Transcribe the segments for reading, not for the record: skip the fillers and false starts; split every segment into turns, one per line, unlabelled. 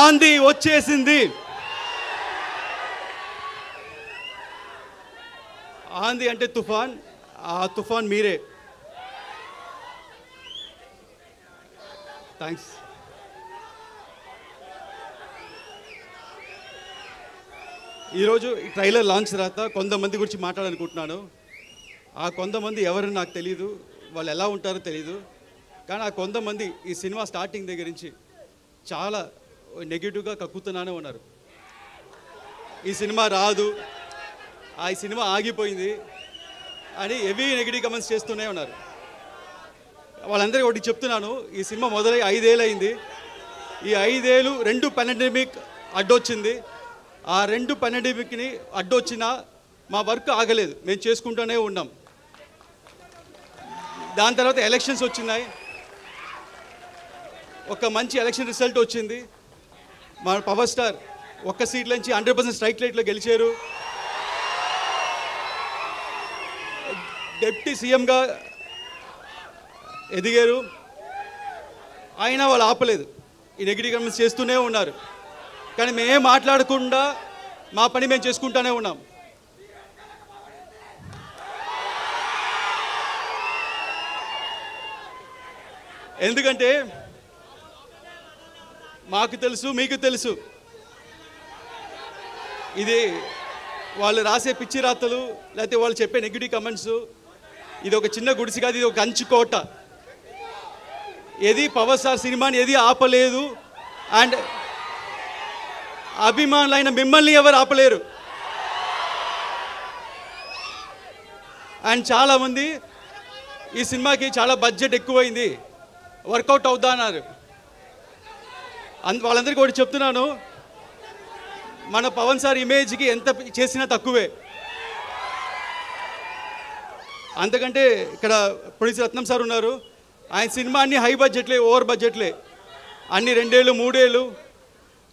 ఆంధీ వచ్చేసింది. ఆంధీ అంటే తుఫాన్, ఆ తుఫాన్ మీరే. థ్యాంక్స్. ఈరోజు ఈ ట్రైలర్ లాంచ్ తర్వాత కొంతమంది గురించి మాట్లాడాలనుకుంటున్నాను. ఆ కొంతమంది ఎవరు నాకు తెలీదు, వాళ్ళు ఎలా ఉంటారో తెలీదు. కానీ ఆ కొంతమంది ఈ సినిమా స్టార్టింగ్ దగ్గర నుంచి చాలా నెగిటివ్గా కక్కుతూనే ఉన్నారు. ఈ సినిమా రాదు, ఈ సినిమా ఆగిపోయింది అని హెవీ నెగిటివ్ కమెంట్స్ చేస్తూనే ఉన్నారు. వాళ్ళందరికీ ఒకటి చెప్తున్నాను, ఈ సినిమా మొదలై 5 ఏళ్ళు అయింది. ఈ 5 ఏళ్ళు 2 పాండమిక్ అడ్డొచ్చింది. ఆ 2 పాండమిక్ని అడ్డొచ్చినా మా వర్క్ ఆగలేదు, మేము చేసుకుంటూనే ఉన్నాం. దాని తర్వాత ఎలక్షన్స్ వచ్చినాయి, ఒక మంచి ఎలక్షన్ రిజల్ట్ వచ్చింది. మా పవర్ స్టార్ ఒక్క సీట్ నుంచి 100% స్ట్రైక్ రేట్లో గెలిచారు. డిప్యూటీ సీఎంగా ఎదిగారు. అయినా వాళ్ళు ఆపలేదు, ఈ నెగిటివ్ కమెంట్స్ చేస్తూనే ఉన్నారు. కానీ మేమేం మాట్లాడకుండా మా పని మేము చేసుకుంటూనే ఉన్నాం. ఎందుకంటే మాకు తెలుసు, మీకు తెలుసు, ఇది వాళ్ళు రాసే పిచ్చి రాతలు లేకపోతే వాళ్ళు చెప్పే నెగిటివ్ కమెంట్స్, ఇది ఒక చిన్న గుడిసి కాదు, ఇది ఒక కంచుకోట. ఏది పవర్ స్టార్ సినిమాని ఏది ఆపలేదు. అండ్ అభిమానులైన మిమ్మల్ని ఎవరు ఆపలేరు. అండ్ చాలామంది ఈ సినిమాకి చాలా బడ్జెట్ ఎక్కువైంది, వర్కౌట్ అవుతా అన్నారు. వాళ్ళందరికీ ఒకటి చెప్తున్నాను, మన పవన్ సార్ ఇమేజ్కి ఎంత చేసినా తక్కువే. అంతకంటే ఇక్కడ ప్రొడ్యూసర్ రత్నం సార్ ఉన్నారు, ఆయన సినిమా అన్ని హై బడ్జెట్లే, ఓవర్ బడ్జెట్లే, అన్ని 2 ఏళ్ళు 3 ఏళ్ళు.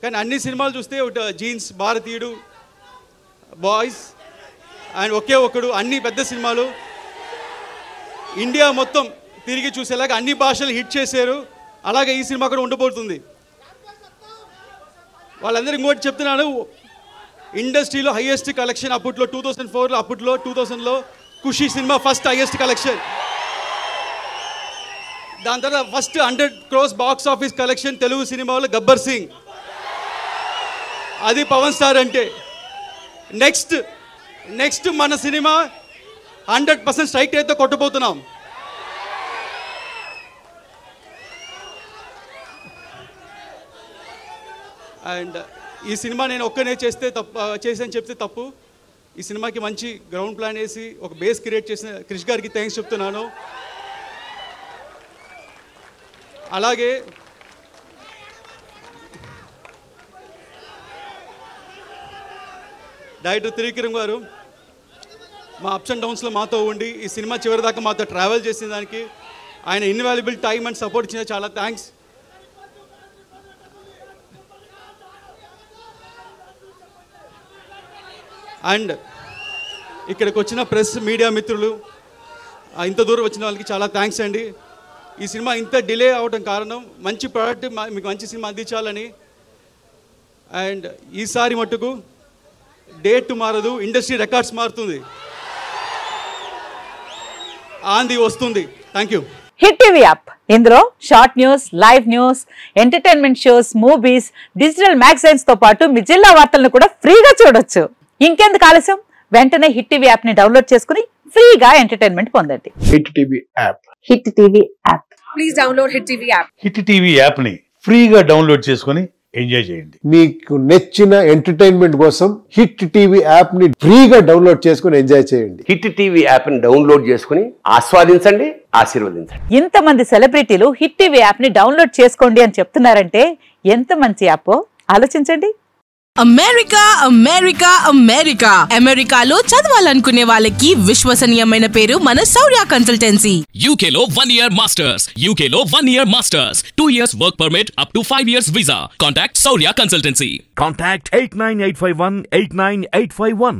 కానీ అన్ని సినిమాలు చూస్తే జీన్స్, భారతీయుడు, బాయ్స్ అండ్ ఒకే ఒకడు, అన్ని పెద్ద సినిమాలు ఇండియా మొత్తం తిరిగి చూసేలాగా అన్ని భాషలు హిట్ చేశారు. అలాగే ఈ సినిమా కూడా ఉండబోతుంది. వాళ్ళందరూ ఇంకోటి చెప్తున్నాను, ఇండస్ట్రీలో హైయెస్ట్ కలెక్షన్ అప్పట్లో 2004లో, అప్పట్లో 2000లో ఖుషి సినిమా ఫస్ట్ హైయెస్ట్ కలెక్షన్. దాని తర్వాత first 100 crores box office collection Telugu సినిమాలో గబ్బర్ సింగ్. అది పవన్ స్టార్ అంటే. నెక్స్ట్ మన సినిమా 100% స్ట్రైక్ రేట్తో కొట్టబోతున్నాం. అండ్ ఈ సినిమా నేను ఒక్కనే చేసాను చెప్తే తప్పు. ఈ సినిమాకి మంచి గ్రౌండ్ ప్లాన్ వేసి ఒక బేస్ క్రియేట్ చేసిన క్రిష్ గారికి థ్యాంక్స్ చెప్తున్నాను. అలాగే డైరెక్టర్ త్రివిక్రమ్ గారు మా అప్స్ అండ్ డౌన్స్లో మాతో ఉండి ఈ సినిమా చివరిదాకా మాతో ట్రావెల్ చేసిన దానికి ఆయన ఇన్వాల్యుబుల్ టైం అండ్ సపోర్ట్ ఇచ్చిన చాలా థ్యాంక్స్. అండ్ ఇక్కడికి వచ్చిన ప్రెస్ మీడియా మిత్రులు, ఇంత దూరం వచ్చిన వాళ్ళకి చాలా థ్యాంక్స్ అండి. ఈ సినిమా ఇంత డిలే అవడం కారణం మంచి ప్రోడక్ట్, మీకు మంచి సినిమా అందించాలని. అండ్ ఈసారి మట్టుకు డేట్ మారదు, ఇండస్ట్రీ రికార్డ్స్ మారుతుంది, ఆంది వస్తుంది. Thank you.
Hit TV app, ఇందులో short news, live news, entertainment shows, movies, digital magazines తో పాటు మీ జిల్లా వార్తలను కూడా ఫ్రీగా చూడొచ్చు. ఇంకెందుకు ఆలస్యం, వెంటనే హిట్ టీవీ యాప్ ని డౌన్లోడ్ చేసుకుని ఫ్రీగా ఎంటర్టైన్మెంట్ పొందండి.
Hit TV app.
Hit TV app.
Please download hit TV app.
Hit TV app ని ఫ్రీగా డౌన్లోడ్ చేసుకుని ఎంజాయ్ చేయండి.
మీకు నచ్చిన ఎంటర్టైన్మెంట్ కోసం హిట్ టీవీ యాప్ ని ఫ్రీగా డౌన్లోడ్ చేసుకుని ఎంజాయ్ చేయండి.
హిట్ టీవీ యాప్ ని డౌన్లోడ్ చేసుకుని ఆస్వాదించండి, ఆశీర్వదించండి.
ఇంతమంది సెలబ్రిటీలు హిట్ టీవీ యాప్ ని డౌన్లోడ్ చేసుకోండి అని చెప్తున్నారంటే ఎంత మంచి యాప్ ఆలోచించండి.
అమెరికా అమెరికా అమెరికా అమెరికాలో చదవాలనుకునే వాళ్ళకి విశ్వసనీయమైన పేరు మన శౌర్య కన్సల్టెన్సీ.
UK లో 1 year masters, UK లో 1 year masters, 2 years work permit up to 5 years visa. Contact Shaurya Consultancy.
Contact 89851 89851.